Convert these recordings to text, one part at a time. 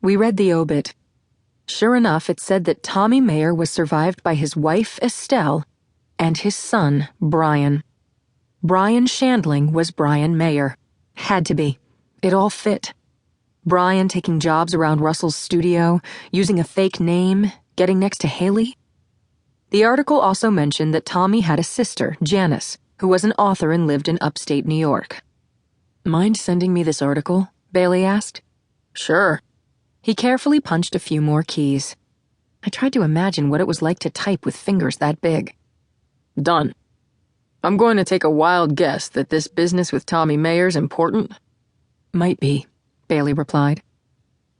We read the obit. Sure enough, it said that Tommy Mayer was survived by his wife, Estelle, and his son, Brian. Brian Shandling was Brian Mayer. Had to be. It all fit. Brian taking jobs around Russell's studio, using a fake name, getting next to Haley. The article also mentioned that Tommy had a sister, Janice, who was an author and lived in upstate New York. "Mind sending me this article?" Bailey asked. "Sure." He carefully punched a few more keys. I tried to imagine what it was like to type with fingers that big. "Done. I'm going to take a wild guess that this business with Tommy Mayer's important." "Might be," Bailey replied.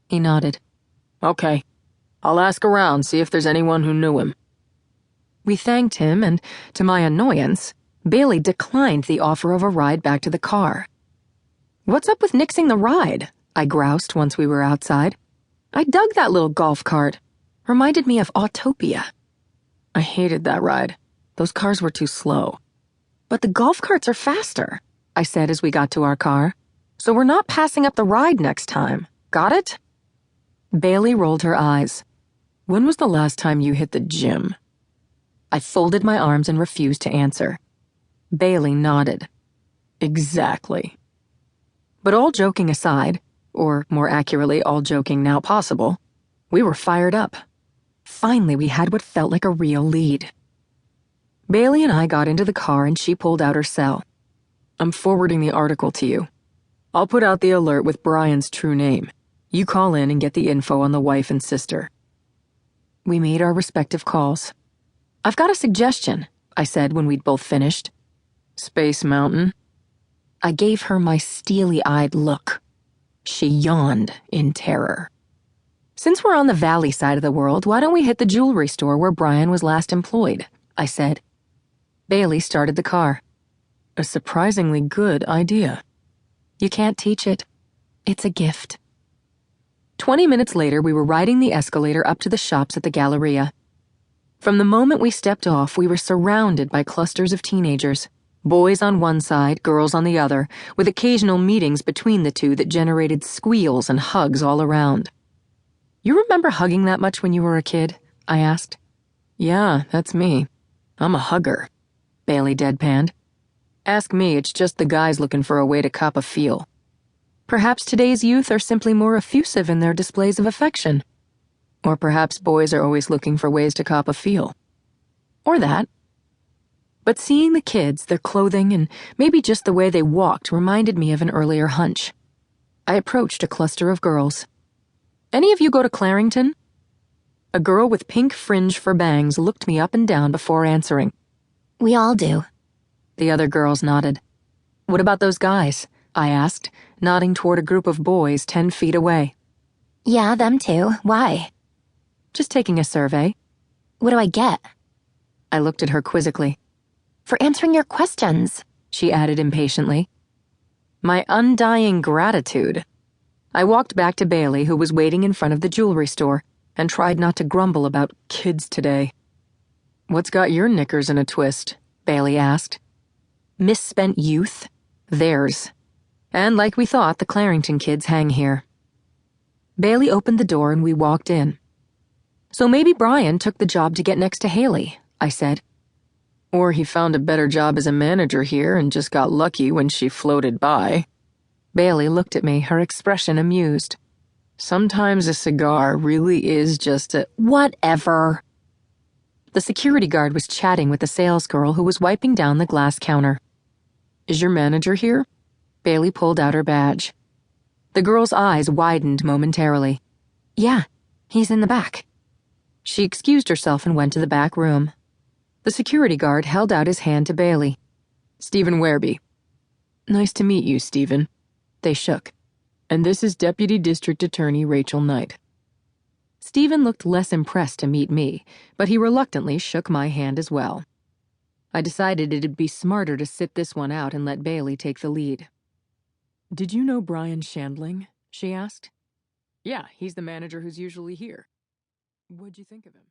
He nodded. "Okay. I'll ask around, see if there's anyone who knew him." We thanked him, and, to my annoyance, Bailey declined the offer of a ride back to the car. "What's up with nixing the ride?" I groused once we were outside. "I dug that little golf cart. Reminded me of Autopia." "I hated that ride. Those cars were too slow." "But the golf carts are faster," I said as we got to our car. "So we're not passing up the ride next time. Got it?" Bailey rolled her eyes. "When was the last time you hit the gym?" I folded my arms and refused to answer. Bailey nodded. "Exactly." But all joking aside, or more accurately, all joking now possible, we were fired up. Finally, we had what felt like a real lead. Bailey and I got into the car and she pulled out her cell. "I'm forwarding the article to you. I'll put out the alert with Brian's true name. You call in and get the info on the wife and sister." We made our respective calls. "I've got a suggestion," I said when we'd both finished. "Space Mountain?" I gave her my steely-eyed look. She yawned in terror. "Since we're on the valley side of the world, why don't we hit the jewelry store where Brian was last employed?" I said. Bailey started the car. "A surprisingly good idea." You can't teach it. It's a gift. 20 minutes later, we were riding the escalator up to the shops at the Galleria. From the moment we stepped off, we were surrounded by clusters of teenagers. Boys on one side, girls on the other, with occasional meetings between the two that generated squeals and hugs all around. "You remember hugging that much when you were a kid?" I asked. "Yeah, that's me. I'm a hugger," Bailey deadpanned. "Ask me, it's just the guys looking for a way to cop a feel." Perhaps today's youth are simply more effusive in their displays of affection. Or perhaps boys are always looking for ways to cop a feel. Or that. But seeing the kids, their clothing, and maybe just the way they walked reminded me of an earlier hunch. I approached a cluster of girls. "Any of you go to Clarington?" A girl with pink fringe for bangs looked me up and down before answering. "We all do." The other girls nodded. "What about those guys?" I asked, nodding toward a group of boys 10 feet away. "Yeah, them too. Why?" "Just taking a survey." "What do I get?" I looked at her quizzically. "For answering your questions," she added impatiently. "My undying gratitude." I walked back to Bailey, who was waiting in front of the jewelry store, and tried not to grumble about kids today. "What's got your knickers in a twist?" Bailey asked. "Misspent youth? Theirs. And like we thought, the Clarington kids hang here." Bailey opened the door and we walked in. "So maybe Brian took the job to get next to Haley," I said. "Or he found a better job as a manager here and just got lucky when she floated by." Bailey looked at me, her expression amused. "Sometimes a cigar really is just a—" "Whatever." The security guard was chatting with the salesgirl who was wiping down the glass counter. "Is your manager here?" Bailey pulled out her badge. The girl's eyes widened momentarily. "Yeah, he's in the back." She excused herself and went to the back room. The security guard held out his hand to Bailey. "Stephen Werby." "Nice to meet you, Stephen." They shook. "And this is Deputy District Attorney Rachel Knight." Stephen looked less impressed to meet me, but he reluctantly shook my hand as well. I decided it'd be smarter to sit this one out and let Bailey take the lead. "Did you know Brian Shandling?" she asked. "Yeah, he's the manager who's usually here." "What'd you think of him?"